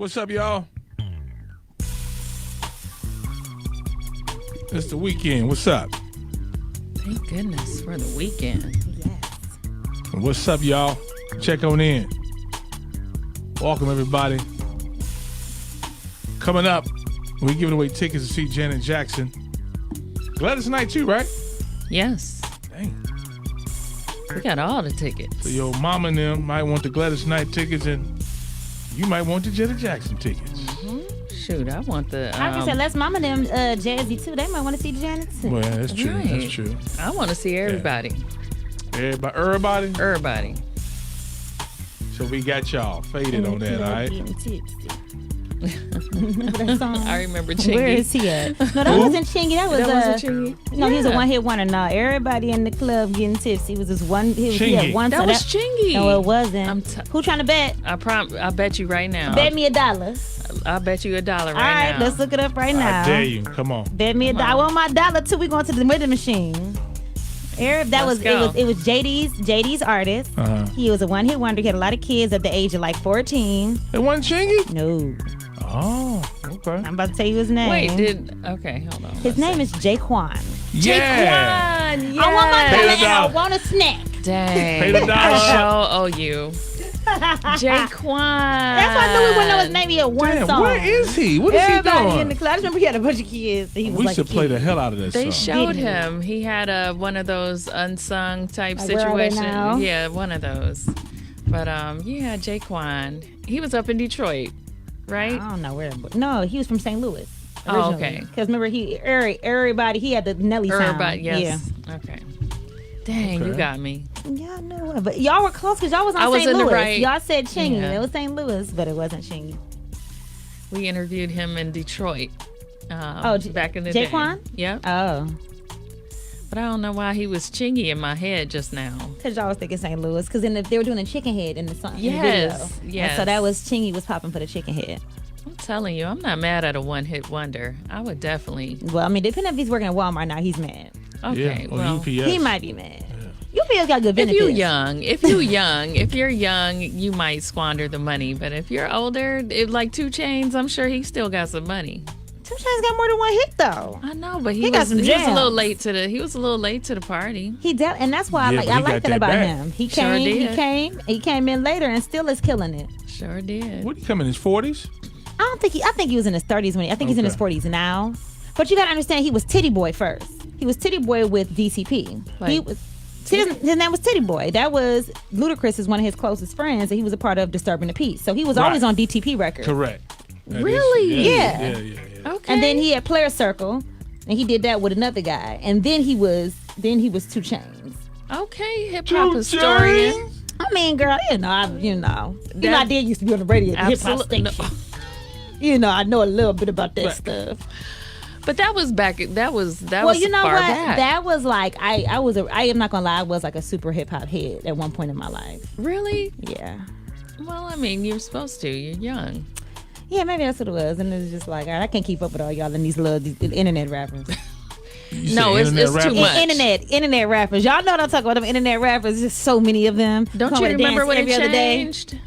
What's up, y'all? It's the weekend. What's up? Thank goodness for the weekend. Yes. What's up, y'all? Check on in. Welcome, everybody. Coming up, we giving away tickets to see Janet Jackson. Gladys Knight too, right? Yes. Dang. We got all the tickets. So your mama and them might want the Gladys Knight tickets, and you might want the Janet Jackson tickets. Shoot, I want the. I was gonna say, let's mama them Jazzy too. They might want to see Janet too. Well, that's true. Right. That's true. I want to see everybody. Everybody? Everybody. So we got y'all faded on that, all right? That song. I remember Chingy. Where is he at? No, that wasn't Chingy. That was wasn't Chingy? No, he was a Yeah. one-hit wonder. No, everybody in the club getting tipsy. He was just one. He Chingy. had one. That was Chingy. No, it wasn't. Who trying to bet? I bet you right now. Bet me $1. I'll bet you $1 right now. All right, let's look it up right now. I dare you. Come on. Bet me $1. I want my $1 too. We going to the winning machine. That Let's was go. it was JD's artist. Uh-huh. He was a one-hit wonder. He had a lot of kids at the age of like 14. It wasn't Chingy? No, Oh, okay. I'm about to tell you his name. Wait, okay, hold on. His name is Jaquan. Yeah. Jaquan, I want my Pay the $1 and I dollar. want a snack. Dang. Pay the $1 I sure up. owe you. Jaquan. That's why I knew we wouldn't know his name. He had one Damn, song. where is he? What is Everybody he doing? in the club. I just remember he had a bunch of kids. He was We like should a play kid. the hell out of this They song. showed Did he? him. He had one of those unsung type Like, Where Are They situations. Now? Yeah, one of those. But yeah, Jaquan. He was up in Detroit, right? I don't know where. No, he was from St. Louis. Oh, okay. Because remember, everybody, he had the Nelly sound. Everybody, yes. Okay. Dang, you Okay. got me. Yeah, I know it. But y'all were close because y'all was I on was St. in the Louis. right- Y'all said Chingy. Yeah. It was St. Louis, but it wasn't Chingy. We interviewed him in Detroit. Back in the Jaquan? day. Yep. Oh. But I don't know why he was Chingy in my head just now. Because y'all was thinking St. Louis. Because they were doing a chicken head in the song. Yes, in the video. yes. And so that was Chingy was popping for the chicken head. I'm telling you, I'm not mad at a one-hit wonder. I would definitely. Well, I mean, depending if he's working at Walmart now, he's mad. Okay, Yeah, or well. UPS. He might be mad. UPS got good If benefits. you're young, if you're young, you might squander the money. But if you're older, like 2 Chainz, I'm sure he still got some money. 2 Chainz got more than one hit though. I know, but He he got was some a little jams. late to the. He was a little late to the party. And that's why Yeah, I but he like got that that about back. him. He Sure came, did. he came in later and still is killing it. Sure did. What, he come in his 40s? I think he was in his 30s I think he's in his 40s now. But you gotta understand, he was Titty Boy first. He was Titty Boy with DCP. He was. His name was Titty Boy. That was Ludacris is one of his closest friends, and he was a part of Disturbing the Peace. So he was always Right. on DTP Records. Correct. That is- Really? Yeah. Yeah. Okay. And then he had Player Circle, and he did that with another guy. And then he was 2 Chainz. Okay, hip hop historian. I mean, girl, I did used to be on the radio at the hip hop Absolutely. station. No. I know a little bit about that Right. stuff. But that was back. That was Well, you know far what? back. That was like I am not gonna lie, I was like a super hip hop head at one point in my life. Really? Yeah. Well, I mean, you're supposed to. You're young. Yeah, maybe that's what it was. And it was just like, all right, I can't keep up with all y'all and these internet rappers. You No, say it's internet too rappers? much. Internet rappers. Y'all know what I'm talking about, them internet rappers. There's so many of them. Don't Come you with remember dance when it every other day. changed?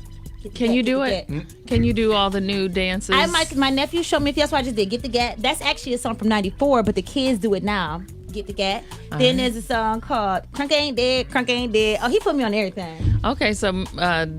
Can you do it? Can you do all the new dances? My nephew showed me. That's what I just did. Get the Gat. That's actually a song from '94, but the kids do it now. Get the Gat. Then there's a song called Crunk Ain't Dead, Crunk Ain't Dead. Oh, he put me on everything. Okay, so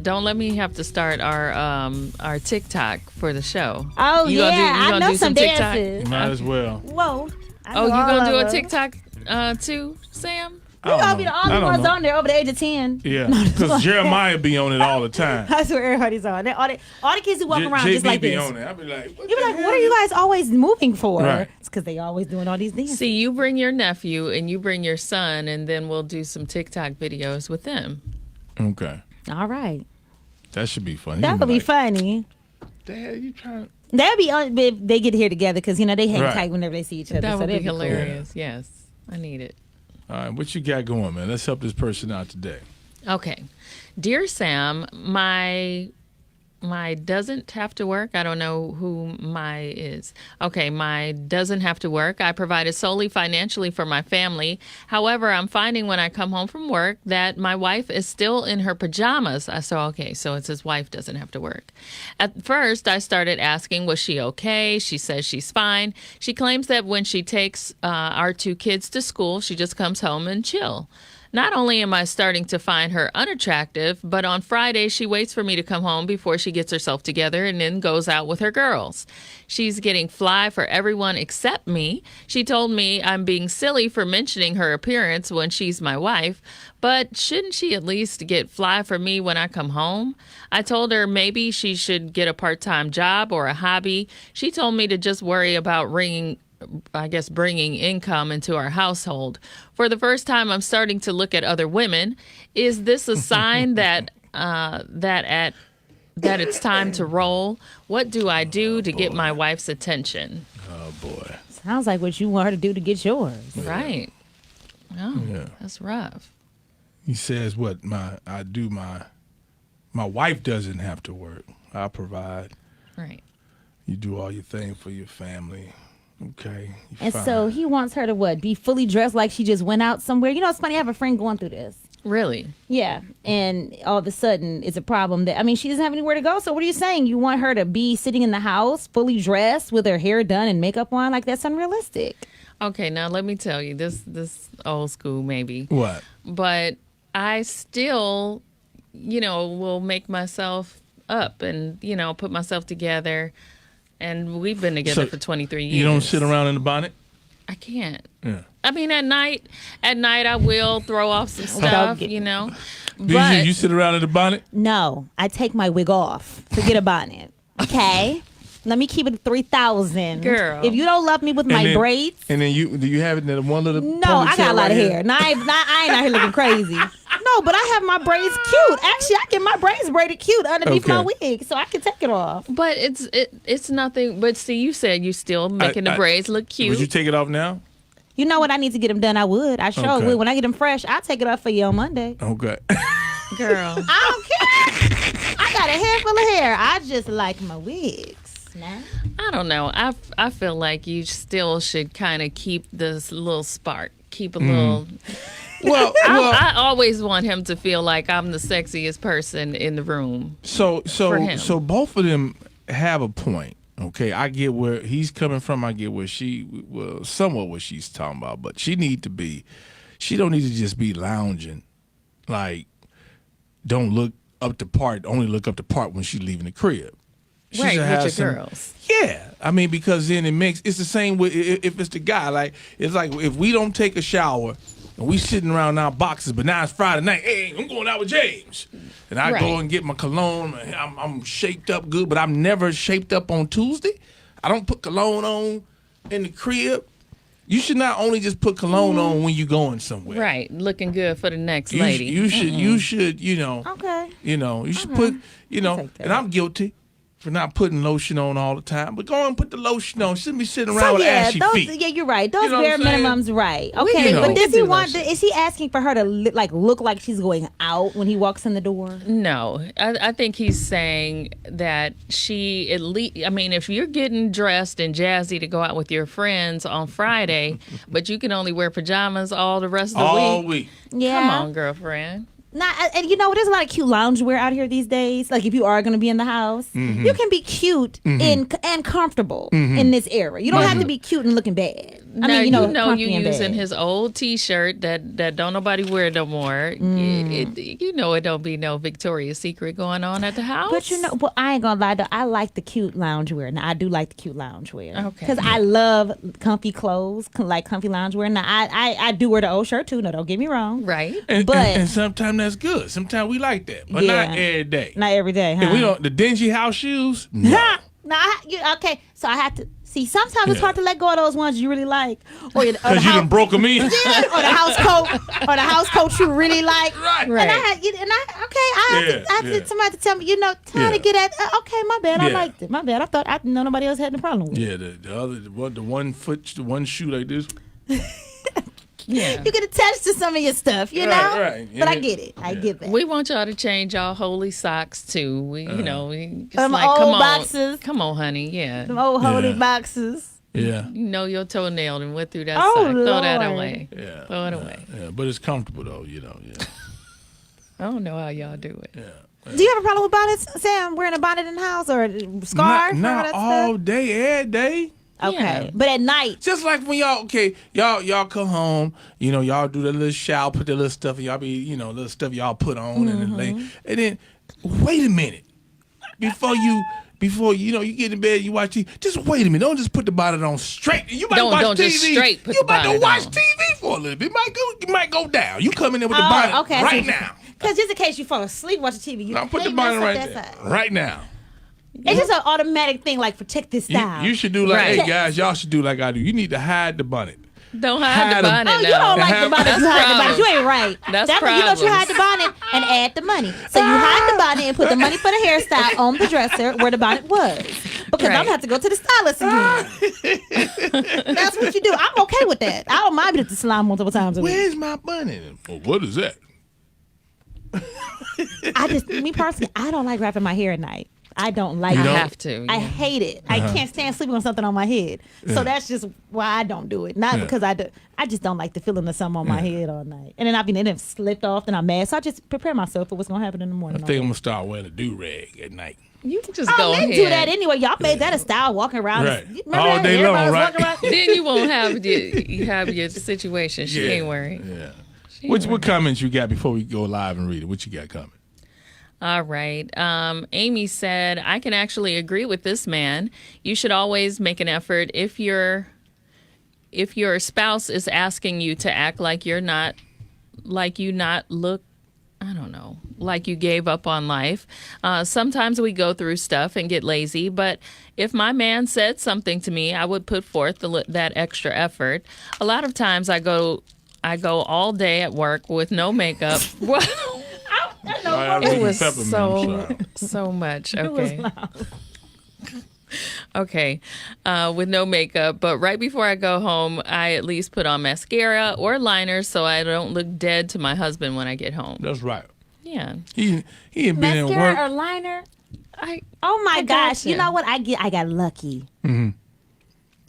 don't let me have to start our TikTok for the show. Oh, you yeah. gonna I know do some TikTok? dances. Might as well. Whoa. I Oh, know you all gonna do of a them. TikTok too, Sam? You gonna be the I only don't ones know. on there over the age of 10. Yeah, because Jeremiah be on it all the time. I swear everybody's on. All the kids who walk around JB just like be this. on it. I be like, You be like, what are you guys always moving for? Right. It's because they always doing all these things. See, you bring your nephew and you bring your son, and then we'll do some TikTok videos with them. Okay, All right. that should be funny. That would be funny. Dad, you trying? That'd be if they get here together because they hang Right. tight whenever they see each other. That so would be that'd cool. hilarious. Yes, I need it. All right, what you got going, man? Let's help this person out today. Okay. Dear Sam, my My doesn't have to work. I don't know who my is. Okay, my doesn't have to work. I provided solely financially for my family. However, I'm finding when I come home from work that my wife is still in her pajamas. So it's his wife doesn't have to work. At first, I started asking, was she okay? She says she's fine. She claims that when she takes our 2 kids to school, she just comes home and chill. Not only am I starting to find her unattractive, but on Friday she waits for me to come home before she gets herself together and then goes out with her girls. She's getting fly for everyone except me. She told me I'm being silly for mentioning her appearance when she's my wife, but shouldn't she at least get fly for me when I come home? I told her maybe she should get a part-time job or a hobby. She told me to just worry about bringing income into our household. For the first time, I'm starting to look at other women. Is this a sign that it's time to roll? What do I do to get my wife's attention? Oh boy. Sounds like what you want her to do to get yours. Right. Oh, yeah. That's rough. He says, "What my wife doesn't have to work. I provide. Right. You do all your thing for your family." Okay. And fine. so he wants her to what? Be fully dressed like she just went out somewhere. You know, it's funny. I have a friend going through this. Really? Yeah. And all of a sudden, it's a problem that, I mean, she doesn't have anywhere to go. So what are you saying? You want her to be sitting in the house, fully dressed with her hair done and makeup on? Like, that's unrealistic. Okay, now let me tell you, this old school maybe. What? But I still, will make myself up and, put myself together. And we've been together for 23 years. You don't sit around in the bonnet? I can't. Yeah. I mean, at night I will throw off some stuff, Bijou, But you sit around in the bonnet? No, I take my wig off to get a bonnet. Okay? Let me keep it at 3,000. Girl. If you don't love me with my braids. And then do you have it in one little No, I got a lot of hair. I ain't out here looking crazy. No, but I have my braids cute. Actually, I get my braids braided cute underneath my wig, so I can take it off. But it's nothing. But see, you said you still making the braids look cute. Would you take it off now? You know what? I need to get them done. I would. I sure would. When I get them fresh, I'll take it off for you on Monday. Okay. Girl. I don't care. I got a handful of hair. I just like my wigs. Nah. I don't know. I feel like you still should kind of keep this little spark. Keep a little. Well, I always want him to feel like I'm the sexiest person in the room. So him. both of them have a point. Okay, I get where he's coming from. I get where somewhat what she's talking about. But she don't need to just be lounging, like don't look up the part. Only look up the part when she's leaving the crib. She Right, should have with your girls. Yeah, I mean, because then it's the same with if it's the guy. Like it's like if we don't take a shower and we sitting around in our boxes, but now it's Friday night. Hey, I'm going out with James, and I go and get my cologne. I'm shaped up good, but I'm never shaped up on Tuesday. I don't put cologne on in the crib. You should not only just put cologne on when you're going somewhere. Right, looking good for the next lady. You should, Okay. you should put, and I'm guilty for not putting lotion on all the time. But go and put the lotion on. Shouldn't be sitting around with ashy feet. Yeah, you're right. Those You know bare what I'm saying? minimums, right? Okay, know. but does We he can want? do Is he asking for her to look like she's going out when he walks in the door? No, I think he's saying that she at least. I mean, if you're getting dressed and jazzy to go out with your friends on Friday, but you can only wear pajamas all the rest of the All week. week. Yeah. Come on, girlfriend. And there's a lot of cute loungewear out here these days. Like if you are going to be in the house, you can be cute and comfortable in this era. You don't have to be cute and looking bad. Now, comfy you and using bad. his old T-shirt that don't nobody wear no more. It don't be no Victoria's Secret going on at the house. But I ain't gonna lie though. I like the cute loungewear. Now I do like the cute loungewear. Okay. Because I love comfy clothes, like comfy loungewear. Now I do wear the old shirt too. No, don't get me wrong. Right. And sometimes that's good. Sometimes we like that, but not every day. Not every day, huh? And we don't the dingy house shoes. No. Okay, so I have to see. Sometimes it's hard to let go of those ones you really like, or the Because you done broke them in. yeah, or the house coat you really like. Right. And I had somebody to tell me, time to get at. Okay, my bad. I Yeah. liked it. My bad. I thought know nobody else had no problem with it. Yeah, the one shoe like this. Yeah. You get attached to some of your stuff, you know? Right. But I get it. I get that. We want y'all to change y'all holy socks too. We just Them like old come on, boxes. come on, honey. Yeah. Them old holy Yeah. boxes. Yeah. You know your toenail and went through that Oh, sock. Throw that Lord. away. Yeah. Throw it away. Yeah, but it's comfortable though, Yeah. I don't know how y'all do it. Yeah. Do you have a problem with bonnets, Sam? Wearing a bonnet in the house or a scarf? or Not that all stuff? day, every day. Okay. Yeah. But at night. Just like when y'all come home, y'all do the little shower, put the little stuff, and y'all be, little stuff y'all put on and then lay. And then, wait a minute. Before you get in bed, you watch TV, just wait a minute. Don't just put the bonnet on straight. You might watch Don't TV. just straight put you the might bonnet go watch on. TV for a little bit. It might go down. You come in there with the bonnet right now. Because just in case you fall asleep watching TV, you Now put the can't bonnet mess right up that there. side. Right now. It's just an automatic thing, like protect this style. You should do like, Right. hey guys, y'all should do like I do. You need to hide the bonnet. Don't hide Hide the 'em. bonnet Oh, you now. don't like the bonnet. That's You hide the problem. bonnet. You ain't right. That's what you don't. You hide the bonnet and add the money. So you hide the bonnet and put the money for the hairstyle on the dresser where the bonnet was. Because I'm Right. gonna have to go to the stylist again. That's what you do. I'm okay with that. I don't mind being at the salon multiple times a week. Where's my bonnet? Well, what is that? Me personally, I don't like wrapping my hair at night. I don't like I it. have to. I yeah. hate it. I can't stand sleeping on something on my head. So that's just why I don't do it. Not because I do. I just don't like the feeling of something on my head all night. And then it slipped off and I'm mad. So I just prepare myself for what's going to happen in the I morning. think I'm going to start wearing a do-rag at night. You can just Oh, go men ahead. do that anyway. Y'all made that a style, walking around. Right. Remember All that? day long, Everybody was right? walking around. Then you won't have your situation. She ain't worried. Yeah. She What ain't worried. comments you got before we go live and read it? What you got coming? All right. Amy said, I can actually agree with this man. You should always make an effort if your spouse is asking you to act like you gave up on life. Sometimes we go through stuff and get lazy, but if my man said something to me, I would put forth that extra effort. A lot of times I go all day at work with no makeup. It was so much. Okay. Okay. With no makeup. But right before I go home, I at least put on mascara or liner so I don't look dead to my husband when I get home. That's right. Yeah. He ain't been in work. Mascara or liner? Oh my gosh. You know what? I got lucky.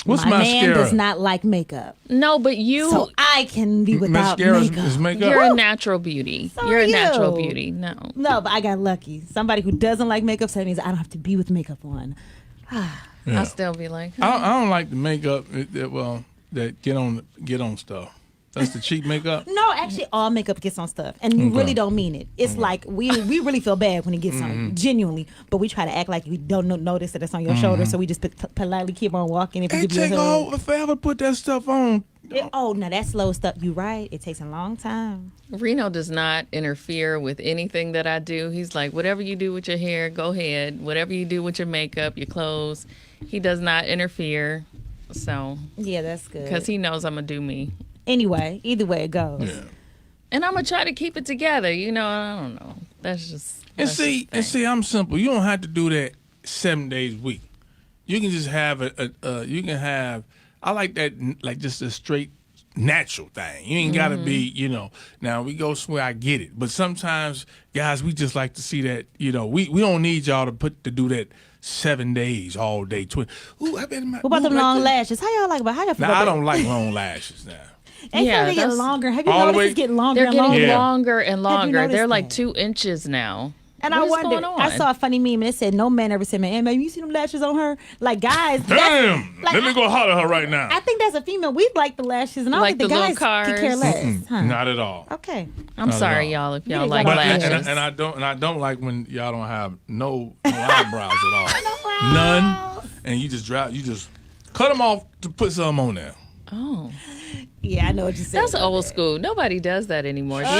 What's my mascara? man does not like makeup. No, but So I can be without Mascara makeup. is makeup? you're a natural beauty. So You're are a natural you. beauty. No. No, but I got lucky. Somebody who doesn't like makeup, so that means I don't have to be with makeup on. I'll still be like, I don't like the makeup that get on stuff. That's the cheap makeup. No, actually, all makeup gets on stuff, and you really don't mean it. It's like we really feel bad when it gets on, genuinely. But we try to act like we don't notice that it's on your shoulder, so we just politely keep on walking. If we It give you a take hug. forever to put that stuff on. Now that slow stuff. You right. It takes a long time. Reno does not interfere with anything that I do. He's like, whatever you do with your hair, go ahead. Whatever you do with your makeup, your clothes, he does not interfere. So, Yeah, that's good. because he knows I'm going to do me. Anyway, either way it goes. Yeah. And I'm going to try to keep it together. I don't know. That's just. And that's just the see, I'm simple. You don't have to do that 7 days a week. You can just have I like that, like just a straight natural thing. You ain't got to be, Now we go somewhere, I get it, but sometimes, guys, we just like to see that. We don't need y'all to do that 7 days all day. Ooh, I bet What about them long lashes? How y'all like? How y'all feel Now about I don't like long lashes now. They Yeah, get that's- longer. Have you All the noticed way- it's getting longer They're and getting longer? Yeah. longer and longer. noticed They're like that? 2 inches now. And What I is wonder. going on? I saw a funny meme and it said, "No man ever said, man, hey, baby, you see them lashes on her?" Like guys, Damn! like, Let me go holler at her right now. I think that's a female. We like the lashes, and I don't Like think the the guys little could care cars? less. Huh? Not at all. Okay. I'm Not at sorry, all. y'all, if y'all Really like don't. lashes. And I don't like when y'all don't have no eyebrows at all. None. And you just cut them off to put some on there. Oh. Yeah, I know what you said. That's old school. Nobody does that anymore, do they?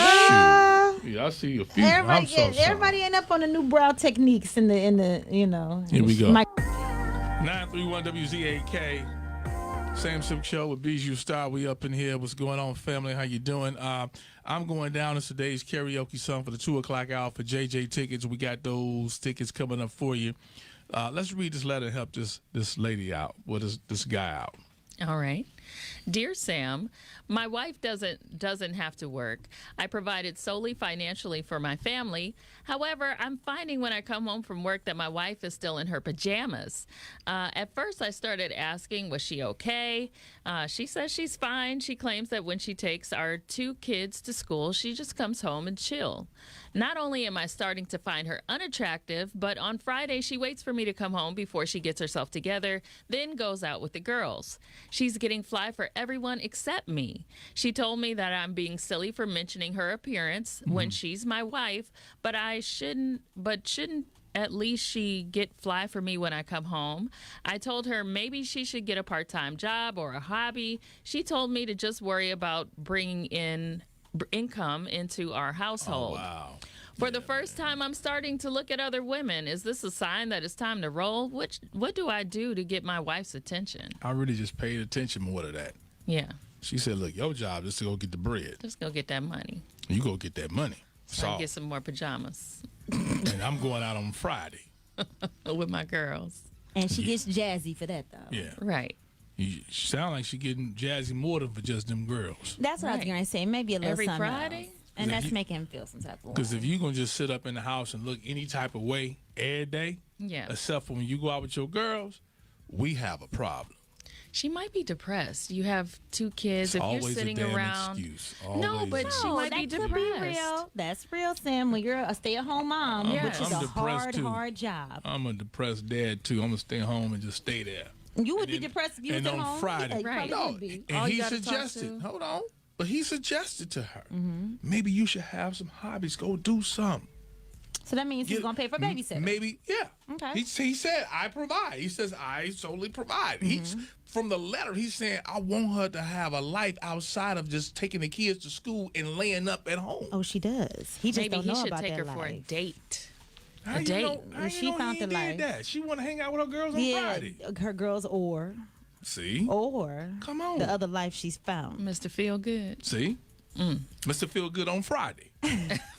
Yeah, I see your feet. Everybody, I'm so sorry. everybody ain't up on the new brow techniques in the Here we go. mic- 931 WZAK. Sam Sylk Show with Bijou Star. We up in here. What's going on, family? How you doing? I'm going down to today's karaoke song for the 2 o'clock hour for JJ tickets. We got those tickets coming up for you. Let's read this letter and help this lady out. This guy out. All right. Dear Sam, my wife doesn't have to work. I provided solely financially for my family. However, I'm finding when I come home from work that my wife is still in her pajamas. At first, I started asking, was she okay? She says she's fine. She claims that when she takes our 2 kids to school, she just comes home and chill. Not only am I starting to find her unattractive, but on Friday, she waits for me to come home before she gets herself together, then goes out with the girls. She's getting fly for everyone except me. She told me that I'm being silly for mentioning her appearance when she's my wife, but shouldn't at least she get fly for me when I come home. I told her maybe she should get a part-time job or a hobby. She told me to just worry about bringing in income into our household. Oh, wow. For the first time, I'm starting to look at other women. Is this a sign that it's time to roll? What do I do to get my wife's attention? I really just paid attention more to that. Yeah. She said, look, your job is to go get the bread. Just go get that money. You go get that money. So I get some more pajamas. And I'm going out on Friday. With my girls. And she gets jazzy for that, though. Yeah. Right. You sound like she getting jazzy more than for just them girls. That's what I was going to say. Maybe a little Every something Friday? else. And that's making him feel some type of way. Because if you're going to just sit up in the house and look any type of way every day, Yeah. except for when you go out with your girls, we have a problem. She might be depressed. You have 2 kids. It's if always you're sitting a damn around. excuse. No, Always but a- she might be that depressed. could be real. That's real, Sam. When you're a stay-at-home mom, Yeah. which is I'm a depressed, too. hard job. I'm a depressed dad, too. I'm going to stay home and just stay there. You would And be then- depressed if you was and at on home. Friday. Yeah, you Right. probably No, would be. All and you he gotta talk suggested, to- hold on, but he suggested to her, maybe you should have some hobbies. Go do something. So that means he's going to pay for babysitter. Maybe, yeah. Okay. He said, I provide. He says, I solely provide. He's from the letter, he's saying, I want her to have a life outside of just taking the kids to school and laying up at home. Oh, she does. He just Maybe don't he know should about take her that for a life. date. How a you date. know- how you She know found he the ain't did life. that? She want to hang out with her girls on Yeah, Friday. her girls or See? Come on. The other life she's found. Mr. Feel Good. See? Mr. Feel Good on Friday.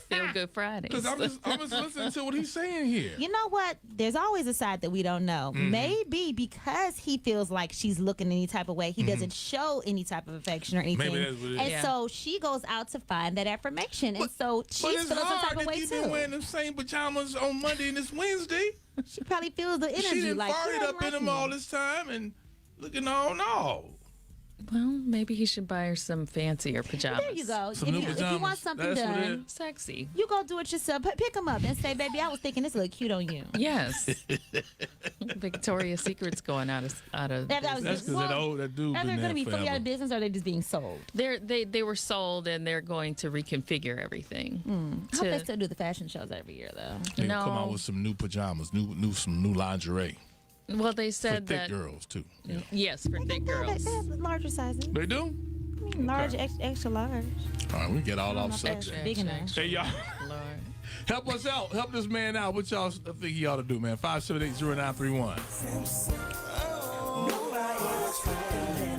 Feel Good Fridays. Because I'm just listening to what he's saying here. You know what? There's always a side that we don't know. Maybe because he feels like she's looking any type of way, he doesn't show any type of affection or anything. Maybe that's what it is. And Yeah. so she goes out to find that affirmation. And so But she's it's feeling some type hard of if way you've been too. wearing the same pajamas on Monday and it's Wednesday. She probably feels the energy She done like farted you up in them all this time and looking all no. Well, maybe he should buy her some fancier pajamas. There you go. Some If new you pajamas. want something That's what it done, is. Sexy. you go do it yourself. Pick them up and say, baby, I was thinking this look cute on you. Yes. Victoria's Secret's going out of That was- business. That's because that dude Are been they there going to be fully forever. out of business or are they just being sold? They were sold and they're going to reconfigure everything. I hope they still do the fashion shows every year, though. They No. come out with some new pajamas, some new lingerie Well, they for said thick that girls too. Yeah. yes, for thick girls. They have larger sizes. They do. Large, extra large. All right, we get all off know if that's subject. big enough. Hey y'all, Lord. help us out. Help this man out. What y'all think he ought to do, man? 578-0931.